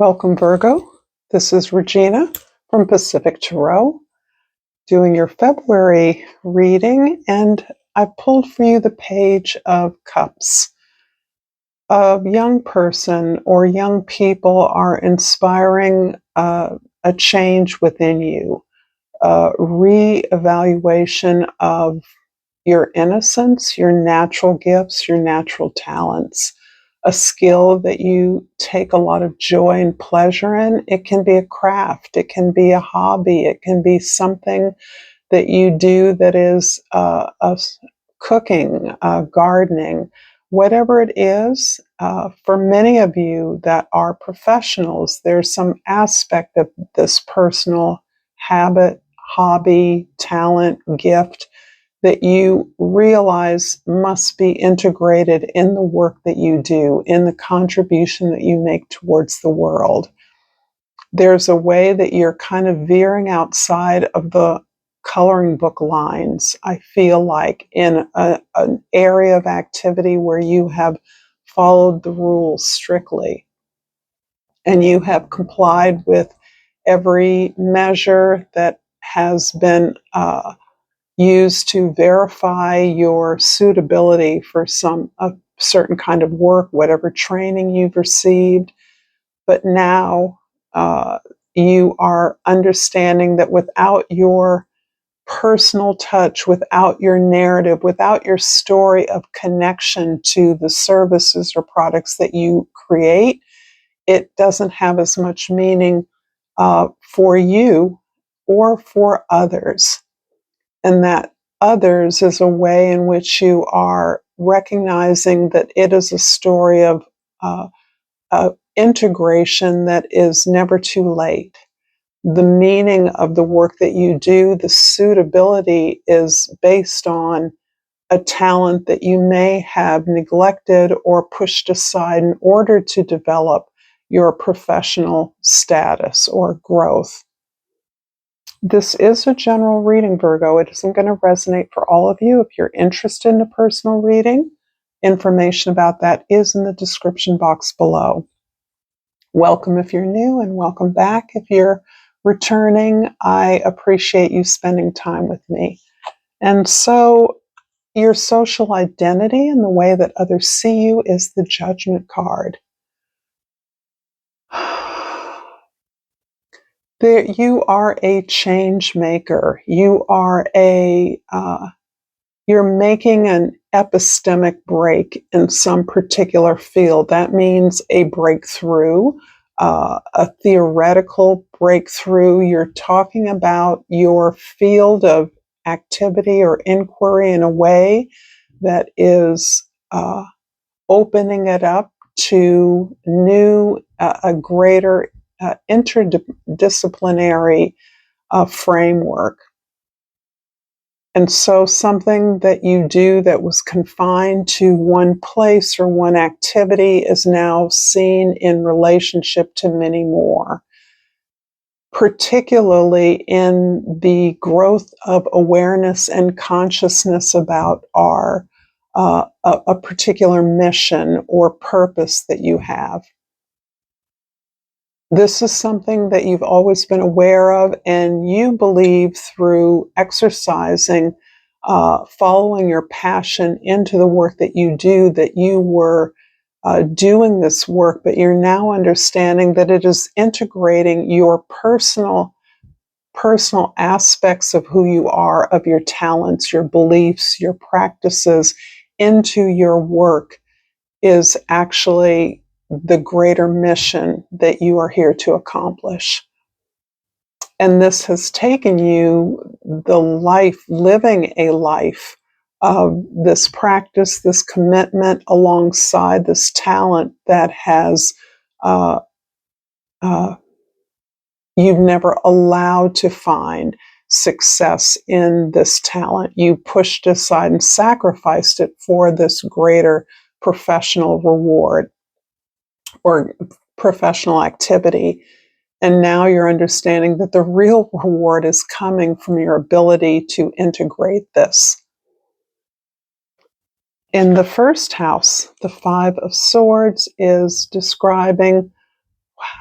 Welcome, Virgo. This is Regina from Pacific Tarot doing your February reading, and I pulled for you the Page of Cups. A young person or young people are inspiring a change within you, a re-evaluation of your innocence, your natural gifts, your natural talents, a skill that you take a lot of joy and pleasure in. It can be a craft, it can be a hobby, it can be something that you do that is cooking, gardening, whatever it is. For many of you that are professionals, there's some aspect of this personal habit, hobby, talent, gift that you realize must be integrated in the work that you do, in the contribution that you make towards the world. There's a way that you're kind of veering outside of the coloring book lines, I feel like, in an area of activity where you have followed the rules strictly and you have complied with every measure that has been used to verify your suitability for a certain kind of work, whatever training you've received. But now you are understanding that without your personal touch, without your narrative, without your story of connection to the services or products that you create, it doesn't have as much meaning for you or for others. And that others is a way in which you are recognizing that it is a story of integration that is never too late. The meaning of the work that you do, the suitability is based on a talent that you may have neglected or pushed aside in order to develop your professional status or growth. This is a general reading, Virgo. It isn't going to resonate for all of you. If you're interested in a personal reading, information about that is in the description box below. Welcome if you're new, and welcome back if you're returning. I appreciate you spending time with me. And so your social identity and the way that others see you is the Judgment card. You are a change maker. You are you're making an epistemic break in some particular field. That means a breakthrough, a theoretical breakthrough. You're talking about your field of activity or inquiry in a way that is opening it up to new, a greater interdisciplinary framework. And so something that you do that was confined to one place or one activity is now seen in relationship to many more, particularly in the growth of awareness and consciousness about a particular mission or purpose that you have. This is something that you've always been aware of, and you believe through exercising, following your passion into the work that you do, that you were doing this work, but you're now understanding that it is integrating your personal aspects of who you are, of your talents, your beliefs, your practices into your work is actually the greater mission that you are here to accomplish. And this has taken you the life, living a life of this practice, this commitment alongside this talent that has you've never allowed to find success in this talent. You pushed aside and sacrificed it for this greater professional reward or professional activity. And now you're understanding that the real reward is coming from your ability to integrate this. In the first house, the Five of Swords is describing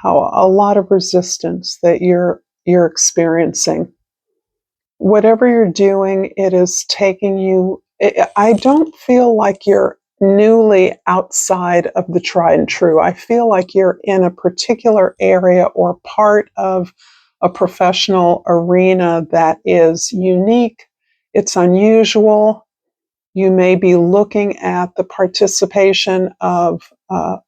a lot of resistance that you're experiencing. Whatever you're doing, it is taking you. I don't feel like you're newly outside of the tried and true. I feel like you're in a particular area or part of a professional arena that is unique. It's unusual. You may be looking at the participation of a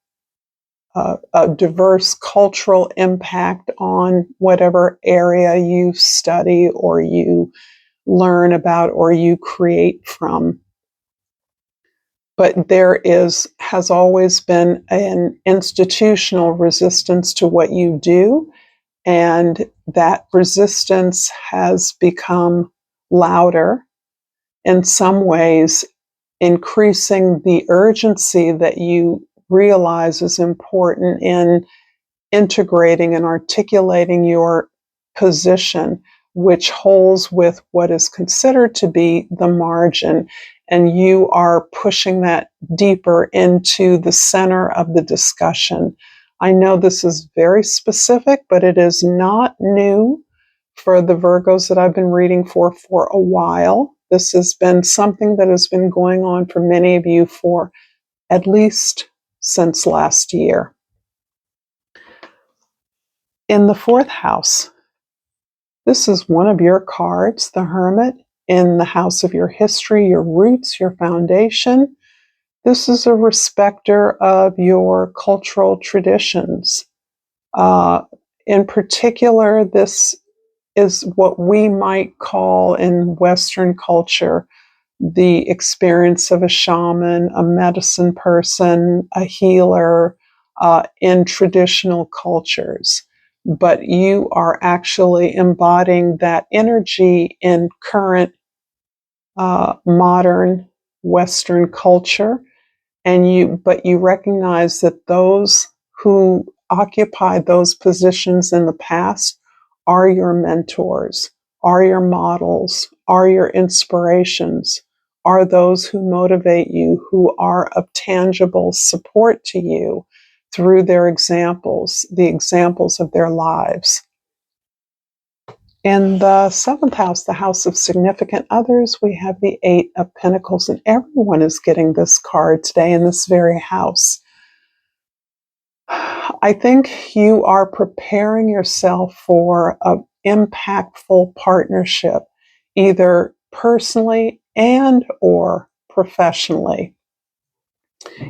diverse cultural impact on whatever area you study or you learn about or you create from. But there has always been an institutional resistance to what you do, and that resistance has become louder, in some ways increasing the urgency that you realize is important in integrating and articulating your position, which holds with what is considered to be the margin. And you are pushing that deeper into the center of the discussion. I know this is very specific, but it is not new for the Virgos that I've been reading for a while. This has been something that has been going on for many of you for at least since last year. In the fourth house, this is one of your cards, the Hermit, in the house of your history, your roots, your foundation. This is a respecter of your cultural traditions. In particular, this is what we might call in Western culture the experience of a shaman, a medicine person, a healer in traditional cultures. But you are actually embodying that energy in current modern Western culture, but you recognize that those who occupied those positions in the past are your mentors, are your models, are your inspirations, are those who motivate you, who are of tangible support to you through their examples, the examples of their lives. In the seventh house, the house of significant others, we have the Eight of Pentacles, and everyone is getting this card today in this very house. I think you are preparing yourself for an impactful partnership, either personally and or professionally.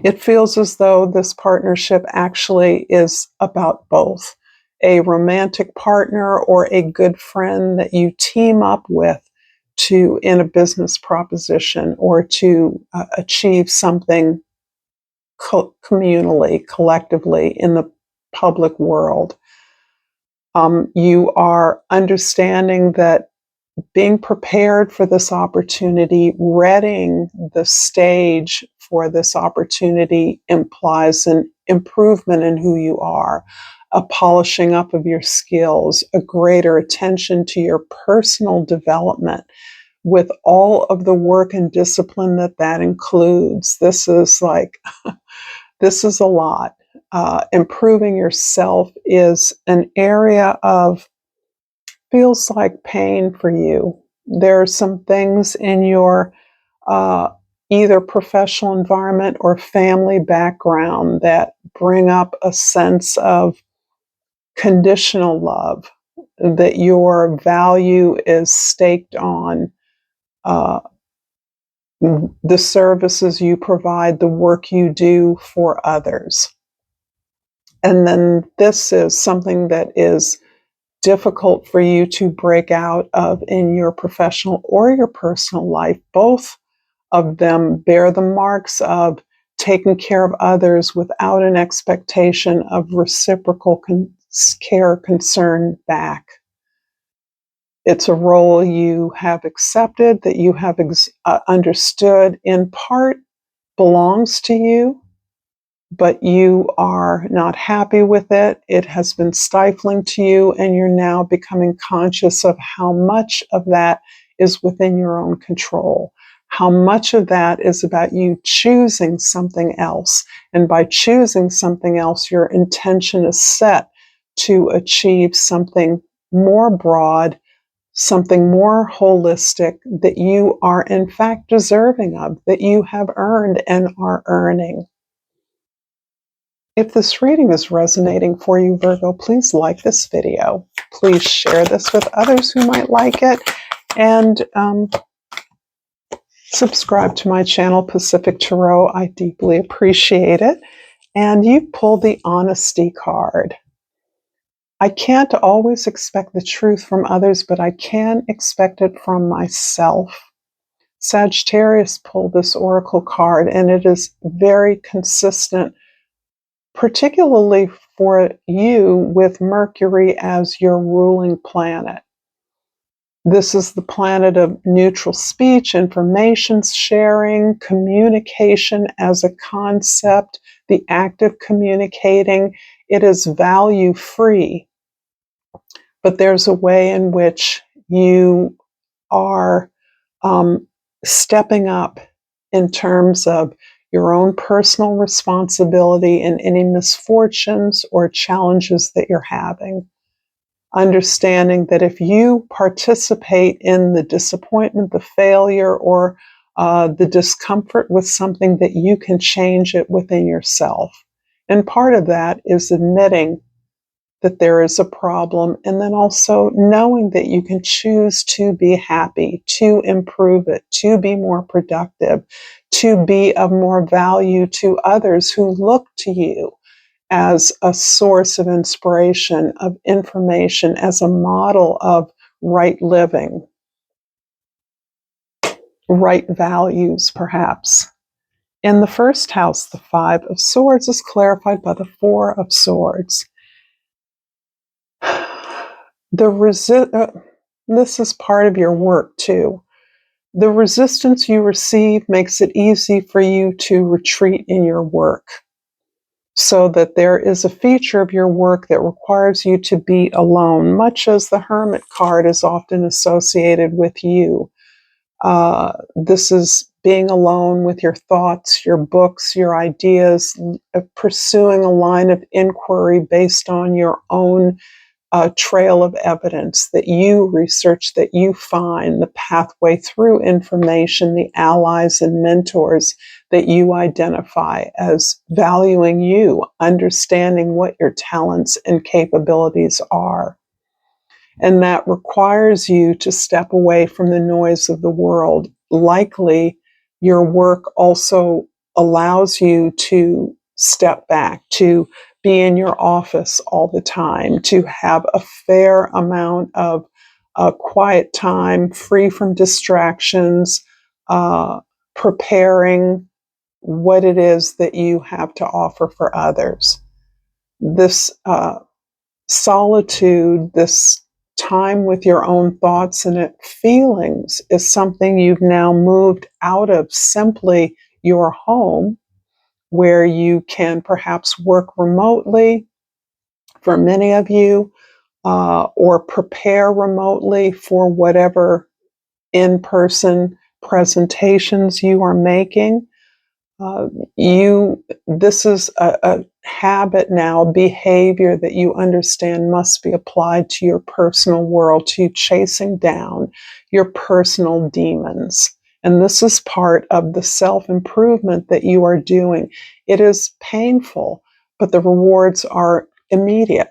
It feels as though this partnership actually is about both. A romantic partner or a good friend that you team up with in a business proposition or to achieve something communally, collectively in the public world. You are understanding that being prepared for this opportunity, readying the stage for this opportunity implies an improvement in who you are, a polishing up of your skills, a greater attention to your personal development with all of the work and discipline that includes. This is a lot. Improving yourself is an area of feels like pain for you. There are some things in your either professional environment or family background that bring up a sense of conditional love, that your value is staked on the services you provide, the work you do for others. And then this is something that is difficult for you to break out of in your professional or your personal life. Both of them bear the marks of taking care of others without an expectation of reciprocal care, concern back. It's a role you have accepted, that you have understood in part belongs to you, but you are not happy with it. It has been stifling to you, and you're now becoming conscious of how much of that is within your own control. How much of that is about you choosing something else. And by choosing something else, your intention is set to achieve something more broad, something more holistic that you are in fact deserving of, that you have earned and are earning. If this reading is resonating for you, Virgo, please like this video. Please share this with others who might like it. And subscribe to my channel, Pacific Tarot. I deeply appreciate it. And you pulled the honesty card. I can't always expect the truth from others, but I can expect it from myself. Sagittarius pulled this oracle card, and it is very consistent, particularly for you with Mercury as your ruling planet. This is the planet of neutral speech, information sharing, communication as a concept, the act of communicating. It is value free, but there's a way in which you are stepping up in terms of your own personal responsibility in any misfortunes or challenges that you're having. Understanding that if you participate in the disappointment, the failure, or the discomfort with something, that you can change it within yourself. And part of that is admitting that there is a problem, and then also knowing that you can choose to be happy, to improve it, to be more productive, to be of more value to others who look to you as a source of inspiration, of information, as a model of right living, right values, perhaps. In the first house, the Five of Swords is clarified by the Four of Swords. This is part of your work too. The resistance you receive makes it easy for you to retreat in your work, so that there is a feature of your work that requires you to be alone, much as the Hermit card is often associated with you. This is being alone with your thoughts, your books, your ideas, pursuing a line of inquiry based on your own trail of evidence that you research, that you find, the pathway through information, the allies and mentors that you identify as valuing you, understanding what your talents and capabilities are. And that requires you to step away from the noise of the world. Likely, your work also allows you to step back, to be in your office all the time, to have a fair amount of quiet time, free from distractions, preparing what it is that you have to offer for others. This solitude, this time with your own thoughts and feelings, is something you've now moved out of simply your home, where you can perhaps work remotely for many of you, or prepare remotely for whatever in-person presentations you are making. This is a habit now, behavior that you understand must be applied to your personal world, to chasing down your personal demons. And this is part of the self-improvement that you are doing. It is painful, but the rewards are immediate.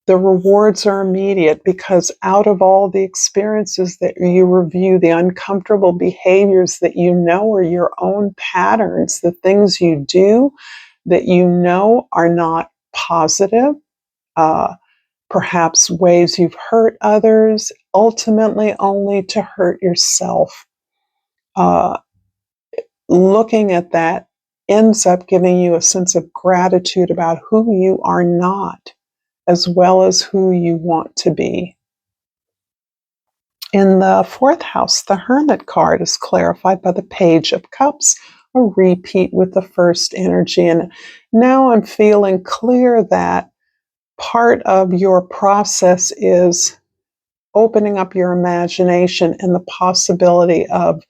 The rewards are immediate because out of all the experiences that you review, the uncomfortable behaviors that you know are your own patterns, the things you do that you know are not positive, perhaps ways you've hurt others, ultimately only to hurt yourself. Looking at that ends up giving you a sense of gratitude about who you are not, as well as who you want to be. In the fourth house, the Hermit card is clarified by the Page of Cups, a repeat with the first energy. And now I'm feeling clear that part of your process is opening up your imagination and the possibility of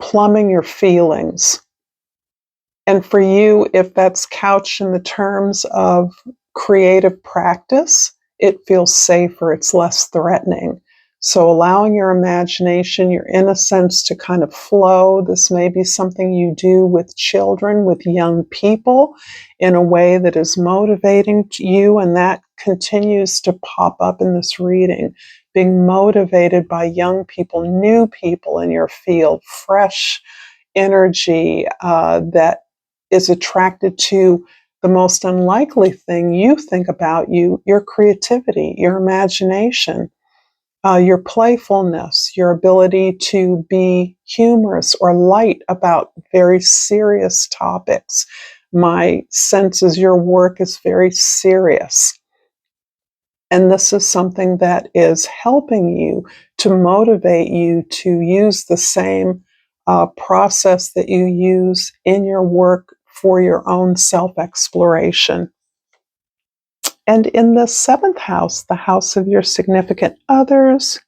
plumbing your feelings, And for you, if that's couched in the terms of creative practice, it feels safer, it's less threatening. So allowing your imagination, your innocence to kind of flow. This may be something you do with children, with young people, in a way that is motivating to you, and that continues to pop up in this reading. Being motivated by young people, new people in your field, fresh energy that is attracted to the most unlikely thing you think about you, your creativity, your imagination, your playfulness, your ability to be humorous or light about very serious topics. My sense is your work is very serious. And this is something that is helping you to motivate you to use the same process that you use in your work for your own self-exploration. And in the seventh house, the house of your significant others,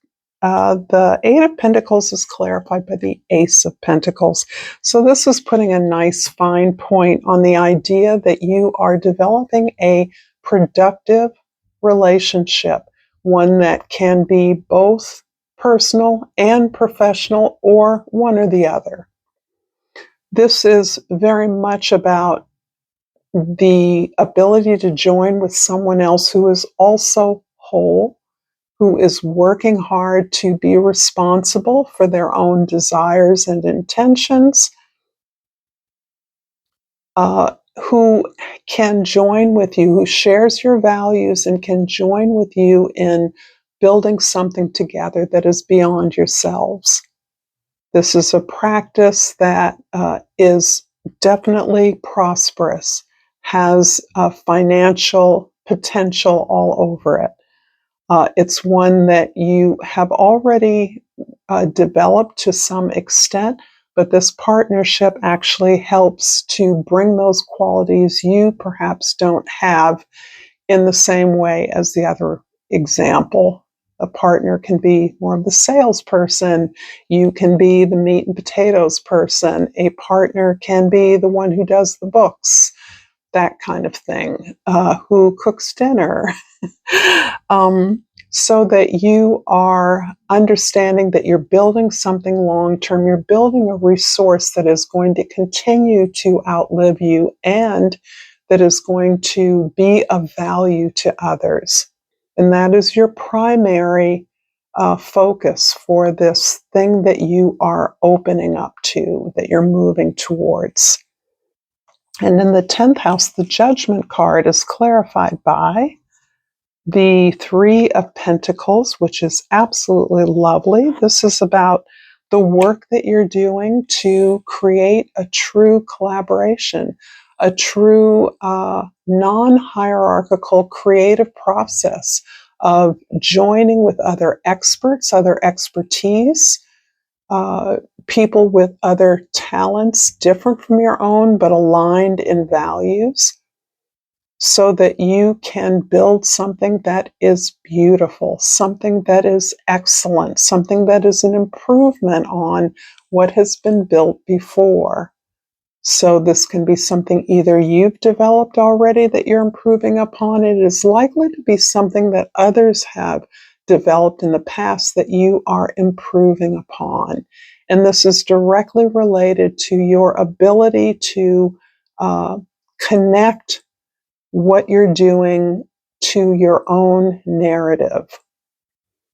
the Eight of Pentacles is clarified by the Ace of Pentacles. So this is putting a nice fine point on the idea that you are developing a productive relationship, one that can be both personal and professional, or one or the other. This is very much about the ability to join with someone else who is also whole, who is working hard to be responsible for their own desires and intentions, who can join with you, who shares your values and can join with you in building something together that is beyond yourselves. This is a practice that is definitely prosperous, has financial potential all over it. It's one that you have already developed to some extent, but this partnership actually helps to bring those qualities you perhaps don't have in the same way as the other example. A partner can be more of the salesperson. You can be the meat and potatoes person. A partner can be the one who does the books, that kind of thing, who cooks dinner. So that you are understanding that you're building something long term, you're building a resource that is going to continue to outlive you and that is going to be of value to others. And that is your primary focus for this thing that you are opening up to, that you're moving towards. And in the 10th house, the Judgment card is clarified by the Three of Pentacles, which is absolutely lovely. This is about the work that you're doing to create a true collaboration, a true non-hierarchical creative process of joining with other experts, other expertise, people with other talents different from your own but aligned in values, so that you can build something that is beautiful, something that is excellent, something that is an improvement on what has been built before. So this can be something either you've developed already that you're improving upon. It is likely to be something that others have developed in the past that you are improving upon. And this is directly related to your ability to connect what you're doing to your own narrative,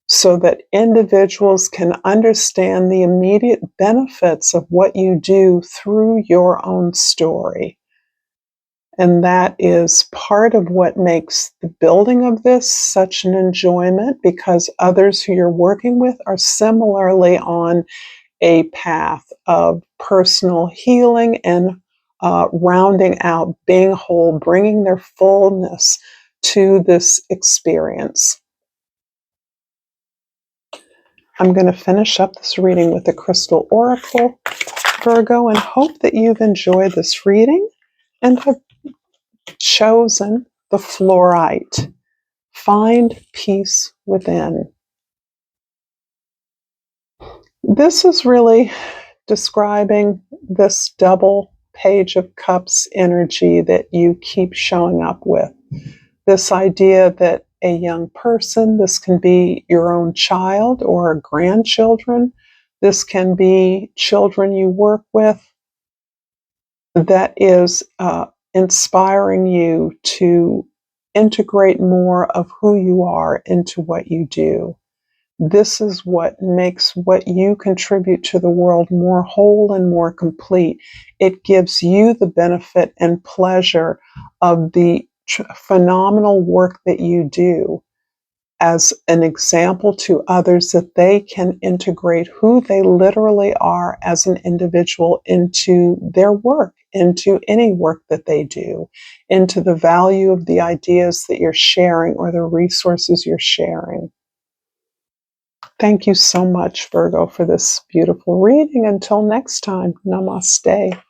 so that individuals can understand the immediate benefits of what you do through your own story. And that is part of what makes the building of this such an enjoyment, because others who you're working with are similarly on a path of personal healing and rounding out, being whole, bringing their fullness to this experience. I'm going to finish up this reading with the Crystal Oracle, Virgo, and hope that you've enjoyed this reading and have chosen the fluorite. Find peace within. This is really describing this double Page of Cups energy that you keep showing up with. This idea that a young person, this can be your own child or grandchildren, this can be children you work with, that is inspiring you to integrate more of who you are into what you do. This is what makes what you contribute to the world more whole and more complete. It gives you the benefit and pleasure of the phenomenal work that you do as an example to others, that they can integrate who they literally are as an individual into their work, into any work that they do, into the value of the ideas that you're sharing or the resources you're sharing. Thank you so much, Virgo, for this beautiful reading. Until next time, namaste.